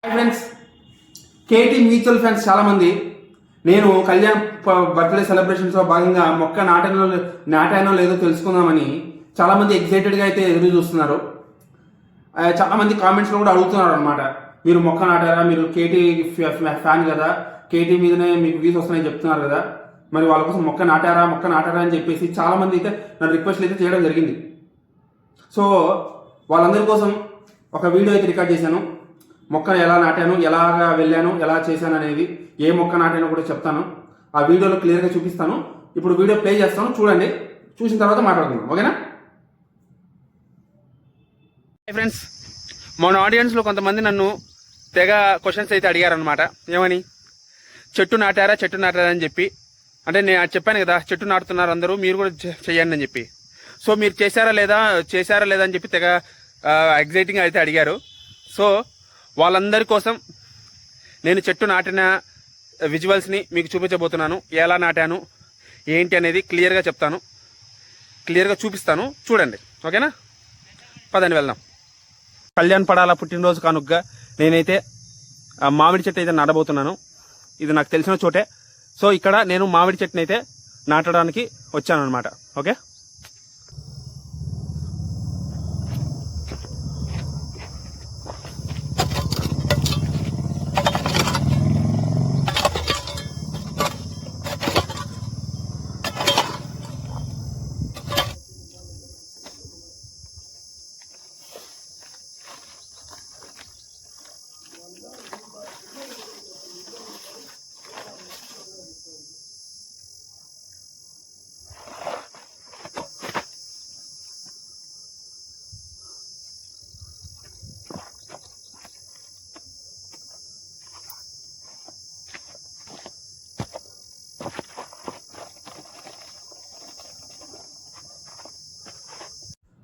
Hi friends, KT mutual fans చాలామంది నేను Kalyan birthday సెలబ్రేషన్స్లో భాగంగా మొక్క నాటానో లేదో తెలుసుకుందామని చాలామంది ఎగ్జైటెడ్గా అయితే ఎదురు చూస్తున్నారు. చాలామంది కామెంట్స్లో కూడా అడుగుతున్నారు అనమాట. మీరు మొక్క నాటారా, మీరు కేటీ ఫ్యాన్ కదా, కేటీ మీదనే మీకు వ్యూస్ వస్తున్నాయని చెప్తున్నారు కదా, మరి వాళ్ళ కోసం మొక్క నాటారా అని చెప్పేసి చాలామంది అయితే నన్ను రిక్వెస్ట్లు అయితే చేయడం జరిగింది. సో వాళ్ళందరి కోసం ఒక వీడియో అయితే రికార్డ్ చేశాను. మొక్కను ఎలా నాటాను, ఎలాగా వెళ్ళాను, ఎలా చేశాను అనేది, ఏ మొక్క నాటానో కూడా చెప్తాను. ఆ వీడియోలో క్లియర్గా చూపిస్తాను. ఇప్పుడు వీడియో ప్లే చేస్తాను, చూడండి. చూసిన తర్వాత మాట్లాడుకుందాం, ఓకేనా? ఫ్రెండ్స్, మన ఆడియన్స్లో కొంతమంది నన్ను తెగ క్వశ్చన్స్ అయితే అడిగారనమాట. ఏమని, చెట్టు నాటారా అని చెప్పి. అంటే నేను చెప్పాను కదా, చెట్టు నాటుతున్నారు అందరూ, మీరు కూడా చెయ్యండి అని చెప్పి. సో మీరు చేశారా లేదా అని చెప్పి తెగ ఎగ్జైటింగ్ అయితే అడిగారు. సో వాళ్ళందరి కోసం నేను చెట్టు నాటిన విజువల్స్ని మీకు చూపించబోతున్నాను. ఎలా నాటాను ఏంటి అనేది క్లియర్గా చెప్తాను, క్లియర్గా చూపిస్తాను, చూడండి, ఓకేనా? పదండి వెళ్దాం. కళ్యాణ్ పడాల పుట్టినరోజు కానుకగా నేనైతే మామిడి చెట్టు అయితే నాటబోతున్నాను. ఇది నాకు తెలిసిన చోటే. సో ఇక్కడ నేను మామిడి చెట్టుని అయితే నాటడానికి వచ్చాను అనమాట. ఓకే,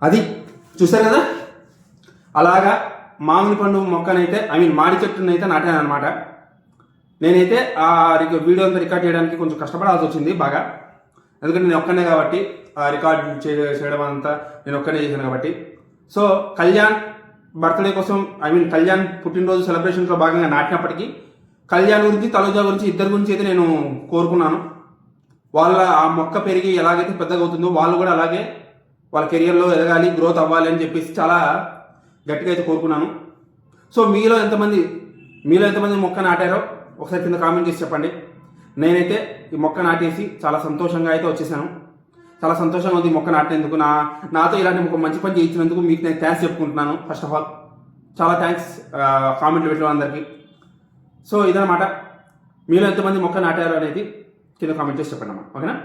అది చూసారు కదా, అలాగా మామిడి పండు మొక్కనైతే మామిడి చెట్టునైతే నాటాను అనమాట. నేనైతే ఆ వీడియో అంతా రికార్డ్ చేయడానికి కొంచెం కష్టపడాల్సి వచ్చింది బాగా. ఎందుకంటే నేను ఒక్కనే కాబట్టి రికార్డ్ చేయడం అంతా నేను ఒక్కనే చేశాను కాబట్టి. సో కళ్యాణ్ బర్త్డే కోసం కళ్యాణ్ పుట్టినరోజు సెలబ్రేషన్స్లో భాగంగా నాటినప్పటికీ కళ్యాణ్ గురించి, తనుజ గురించి, ఇద్దరి గురించి అయితే నేను కోరుకున్నాను. వాళ్ళ ఆ మొక్క పెరిగి ఎలాగైతే పెద్దగా అవుతుందో వాళ్ళు కూడా అలాగే వాళ్ళ కెరియర్లో ఎదగాలి, గ్రోత్ అవ్వాలి అని చెప్పేసి చాలా గట్టిగా అయితే కోరుకున్నాను. సో మీలో ఎంతమంది మొక్క నాటారో ఒకసారి కింద కామెంట్ చేసి చెప్పండి. నేనైతే ఈ మొక్క నాటేసి చాలా సంతోషంగా అయితే వచ్చేసాను. చాలా సంతోషంగా ఉంది మొక్క నాటినందుకు. నాతో ఇలాంటి ఒక మంచి పని చేయించినందుకు మీకు నేను థ్యాంక్స్ చెప్పుకుంటున్నాను. ఫస్ట్ ఆఫ్ ఆల్ చాలా థ్యాంక్స్ కామెంట్లు పెట్టిన అందరికీ. సో ఇదన్నమాట, మీలో ఎంతమంది మొక్క నాటారో అనేది కింద కామెంట్ చేసి చెప్పండి అమ్మా, ఓకేనా?